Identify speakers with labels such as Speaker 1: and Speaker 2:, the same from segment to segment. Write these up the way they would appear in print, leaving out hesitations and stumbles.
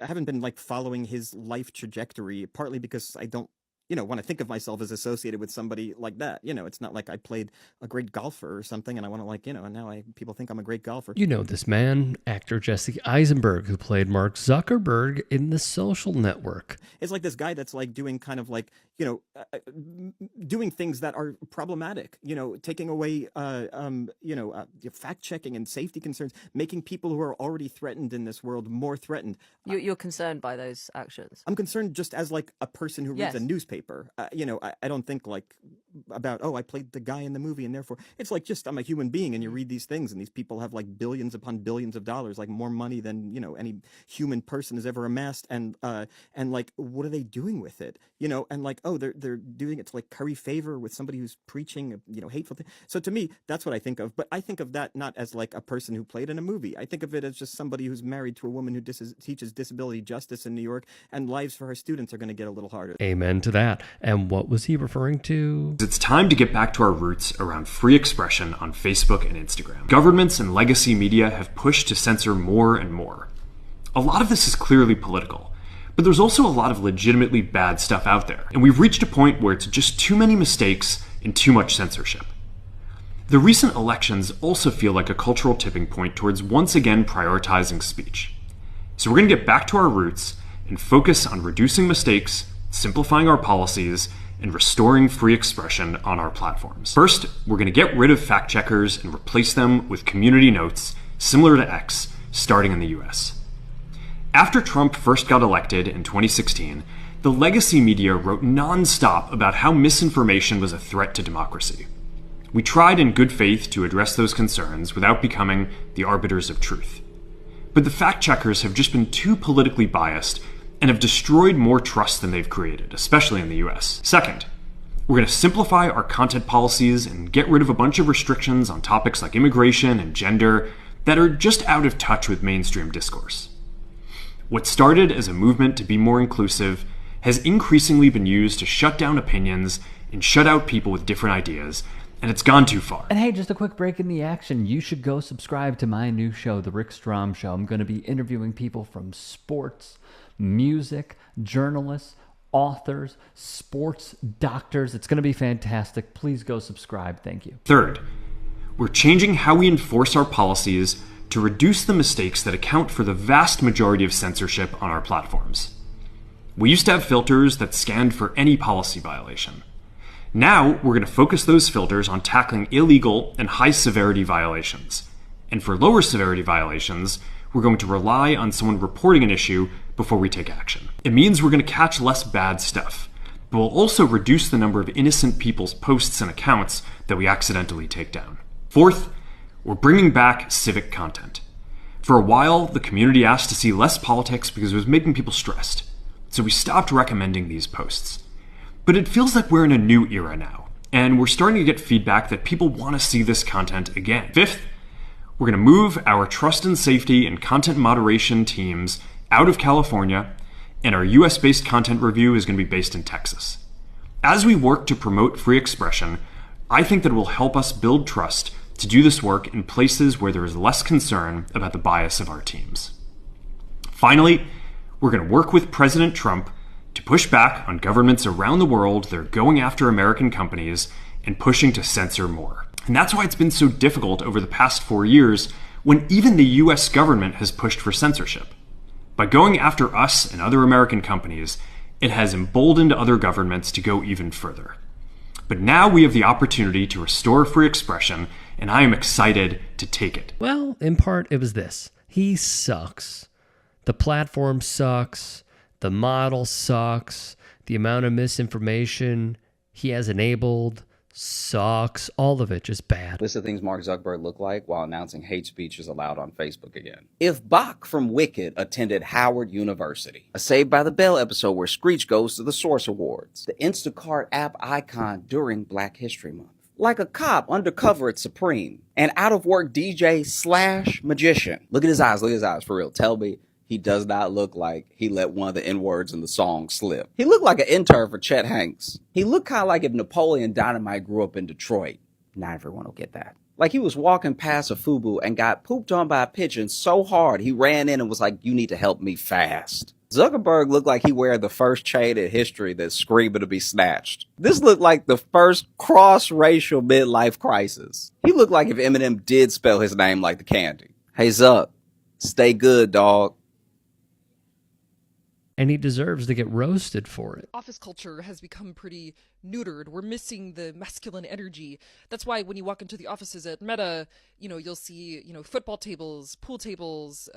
Speaker 1: haven't been like following his life trajectory, partly because I don't, want to think of myself as associated with somebody like that. It's not like I played a great golfer or something, and I want to like, and now people think I'm a great golfer.
Speaker 2: You know this man, actor Jesse Eisenberg, who played Mark Zuckerberg in The Social Network.
Speaker 1: It's like this guy that's like doing kind of like, doing things that are problematic, taking away, fact checking and safety concerns, making people who are already threatened in this world more threatened.
Speaker 3: You're concerned by those actions?
Speaker 1: I'm concerned just as like a person who reads a newspaper. I don't think like about, I played the guy in the movie and therefore it's like just I'm a human being and you read these things and these people have like billions upon billions of dollars, like more money than, any human person has ever amassed. And like, what are they doing with it? And like, they're doing it to like curry favor with somebody who's preaching, hateful things. So to me, that's what I think of. But I think of that not as like a person who played in a movie. I think of it as just somebody who's married to a woman who teaches disability justice in New York, and lives for her students are going to get a little harder.
Speaker 2: Amen to that. And what was he referring to?
Speaker 4: It's time to get back to our roots around free expression on Facebook and Instagram. Governments and legacy media have pushed to censor more and more. A lot of this is clearly political, but there's also a lot of legitimately bad stuff out there, and we've reached a point where it's just too many mistakes and too much censorship. The recent elections also feel like a cultural tipping point towards once again prioritizing speech. So we're going to get back to our roots and focus on reducing mistakes, simplifying our policies, and restoring free expression on our platforms. First, we're going to get rid of fact checkers and replace them with community notes similar to X, starting in the US. After Trump first got elected in 2016, the legacy media wrote nonstop about how misinformation was a threat to democracy. We tried in good faith to address those concerns without becoming the arbiters of truth. But the fact checkers have just been too politically biased and have destroyed more trust than they've created, especially in the US. Second, we're going to simplify our content policies and get rid of a bunch of restrictions on topics like immigration and gender that are just out of touch with mainstream discourse. What started as a movement to be more inclusive has increasingly been used to shut down opinions and shut out people with different ideas, and it's gone too far.
Speaker 5: And hey, just a quick break in the action. You should go subscribe to my new show, The Strom Show. I'm going to be interviewing people from sports, music, journalists, authors, sports doctors. It's going to be fantastic. Please go subscribe. Thank you.
Speaker 4: Third, we're changing how we enforce our policies to reduce the mistakes that account for the vast majority of censorship on our platforms. We used to have filters that scanned for any policy violation. Now, we're going to focus those filters on tackling illegal and high-severity violations. And for lower severity violations, we're going to rely on someone reporting an issue before we take action. It means we're going to catch less bad stuff, but we'll also reduce the number of innocent people's posts and accounts that we accidentally take down. Fourth, we're bringing back civic content. For a while, the community asked to see less politics because it was making people stressed, so we stopped recommending these posts. But it feels like we're in a new era now, and we're starting to get feedback that people want to see this content again. Fifth, we're going to move our trust and safety and content moderation teams out of California, and our US-based content review is going to be based in Texas. As we work to promote free expression, I think that it will help us build trust to do this work in places where there is less concern about the bias of our teams. Finally, we're going to work with President Trump to push back on governments around the world that are going after American companies and pushing to censor more. And that's why it's been so difficult over the past 4 years when even the US government has pushed for censorship. By going after us and other American companies, it has emboldened other governments to go even further. But now we have the opportunity to restore free expression, and I am excited to take it.
Speaker 2: Well, in part, it was this. He sucks. The platform sucks. The model sucks. The amount of misinformation he has enabled sucks. All of it just bad.
Speaker 6: List of things Mark Zuckerberg looked like while announcing hate speech is allowed on Facebook again. If Bach from Wicked attended Howard University. A Saved by the Bell episode where Screech goes to the Source Awards. The Instacart app icon during Black History Month. Like a cop undercover at Supreme. An out-of-work DJ / magician. Look at his eyes, for real. Tell me he does not look like he let one of the N-words in the song slip. He looked like an intern for Chet Hanks. He looked kind of like if Napoleon Dynamite grew up in Detroit. Not everyone will get that. Like he was walking past a FUBU and got pooped on by a pigeon so hard he ran in and was like, you need to help me fast. Zuckerberg looked like he wear the first chain in history that's screaming to be snatched. This looked like the first cross-racial midlife crisis. He looked like if Eminem did spell his name like the candy. Hey Zuck, stay good, dog.
Speaker 2: And he deserves to get roasted for it.
Speaker 7: Office culture has become pretty neutered. We're missing the masculine energy. That's why when you walk into the offices at Meta, you'll see, football tables, pool tables,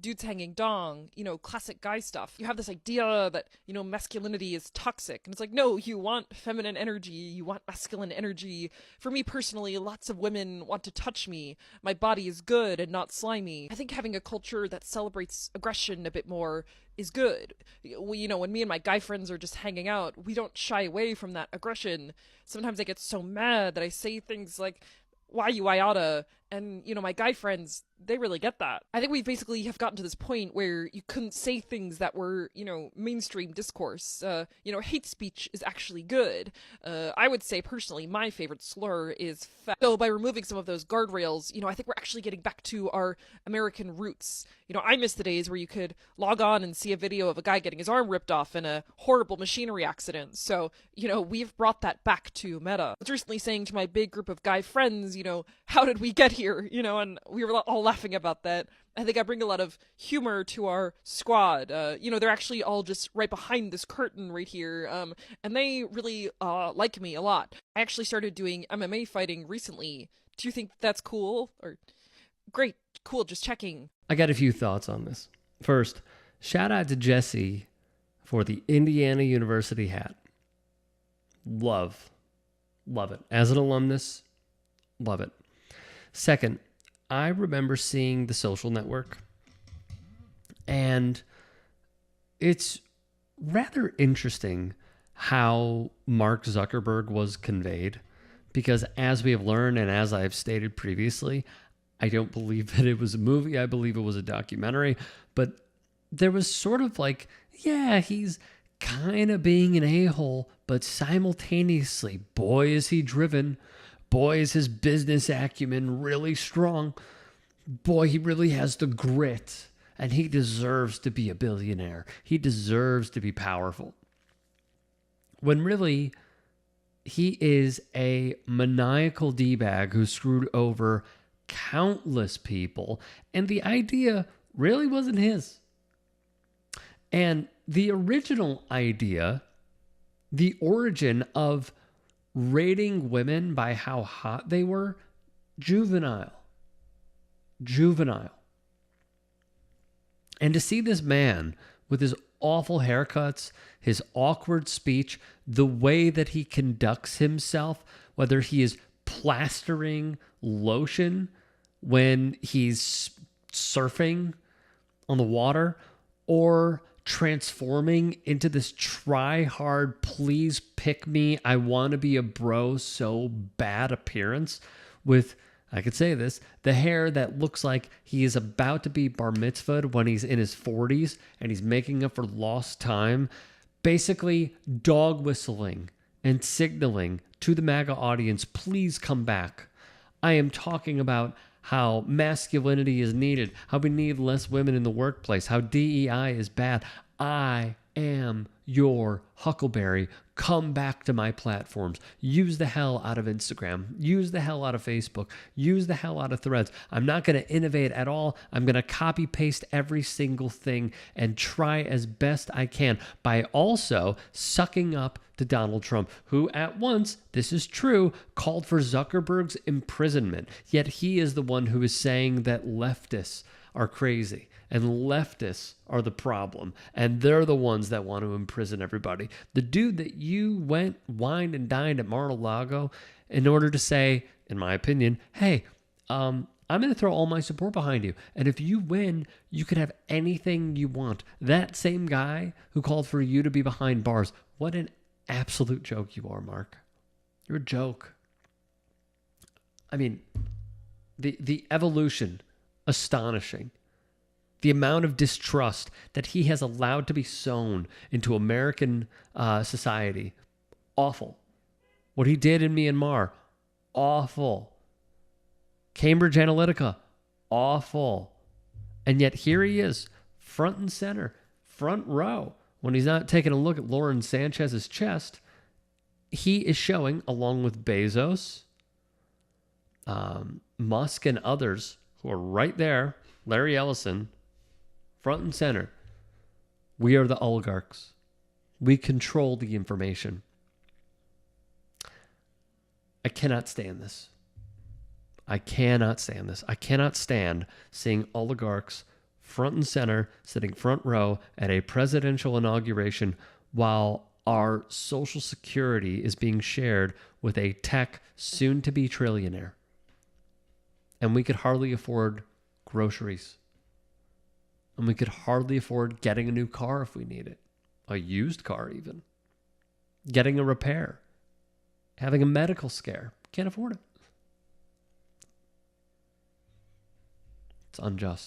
Speaker 7: dudes hanging dong, classic guy stuff. You have this idea that, masculinity is toxic. And it's like, no, you want feminine energy. You want masculine energy. For me personally, lots of women want to touch me. My body is good and not slimy. I think having a culture that celebrates aggression a bit more is good. When me and my guy friends are just hanging out, we don't shy away from that aggression. Sometimes I get so mad that I say things like, why you IATA? And, my guy friends, they really get that. I think we basically have gotten to this point where you couldn't say things that were, mainstream discourse. Hate speech is actually good. I would say, personally, my favorite slur is fat. So by removing some of those guardrails, I think we're actually getting back to our American roots. I miss the days where you could log on and see a video of a guy getting his arm ripped off in a horrible machinery accident. So, we've brought that back to Meta. I was recently saying to my big group of guy friends, how did we get here? And we were all laughing about that. I think I bring a lot of humor to our squad. They're actually all just right behind this curtain right here. And they really like me a lot. I actually started doing MMA fighting recently. Do you think that's cool? Or great, cool, just checking.
Speaker 2: I got a few thoughts on this. First, shout out to Jesse for the Indiana University hat. Love it. As an alumnus, love it. Second, I remember seeing The Social Network, and it's rather interesting how Mark Zuckerberg was conveyed, because as we have learned and as I've stated previously, I don't believe that it was a movie. I believe it was a documentary, but there was sort of like, yeah, he's kind of being an a-hole, but simultaneously, boy, is he driven. Boy, is his business acumen really strong. Boy, he really has the grit, and he deserves to be a billionaire. He deserves to be powerful. When really, he is a maniacal D-bag who screwed over countless people, and the idea really wasn't his. And the original idea, the origin of rating women by how hot they were, juvenile. And to see this man with his awful haircuts, his awkward speech, the way that he conducts himself, whether he is plastering lotion when he's surfing on the water, or transforming into this try-hard, please pick me, I want to be a bro so bad appearance with, I could say this, the hair that looks like he is about to be bar mitzvahed when he's in his 40s and he's making up for lost time, basically dog whistling and signaling to the MAGA audience, please come back. I am talking about how masculinity is needed, how we need less women in the workplace, how DEI is bad. I am your Huckleberry. Come back to my platforms. Use the hell out of Instagram. Use the hell out of Facebook. Use the hell out of Threads. I'm not going to innovate at all. I'm going to copy paste every single thing and try as best I can by also sucking up to Donald Trump, who at once, this is true, called for Zuckerberg's imprisonment. Yet he is the one who is saying that leftists are crazy and leftists are the problem, and they're the ones that want to imprison everybody. The dude that you went, wined, and dined at Mar-a-Lago in order to say, in my opinion, hey, I'm going to throw all my support behind you, and if you win, you can have anything you want. That same guy who called for you to be behind bars, what an absolute joke you are, Mark. You're a joke. I mean, the evolution, astonishing. The amount of distrust that he has allowed to be sown into American society, awful. What he did in Myanmar, awful. Cambridge Analytica, awful. And yet here he is, front and center, front row. When he's not taking a look at Lauren Sanchez's chest, he is showing, along with Bezos, Musk, and others who are right there, Larry Ellison, front and center. We are the oligarchs. We control the information. I cannot stand this. I cannot stand this. I cannot stand seeing oligarchs front and center, sitting front row at a presidential inauguration while our social security is being shared with a tech soon-to-be trillionaire. And we could hardly afford groceries. And we could hardly afford getting a new car if we need it. A used car even. Getting a repair. Having a medical scare. Can't afford it. It's unjust.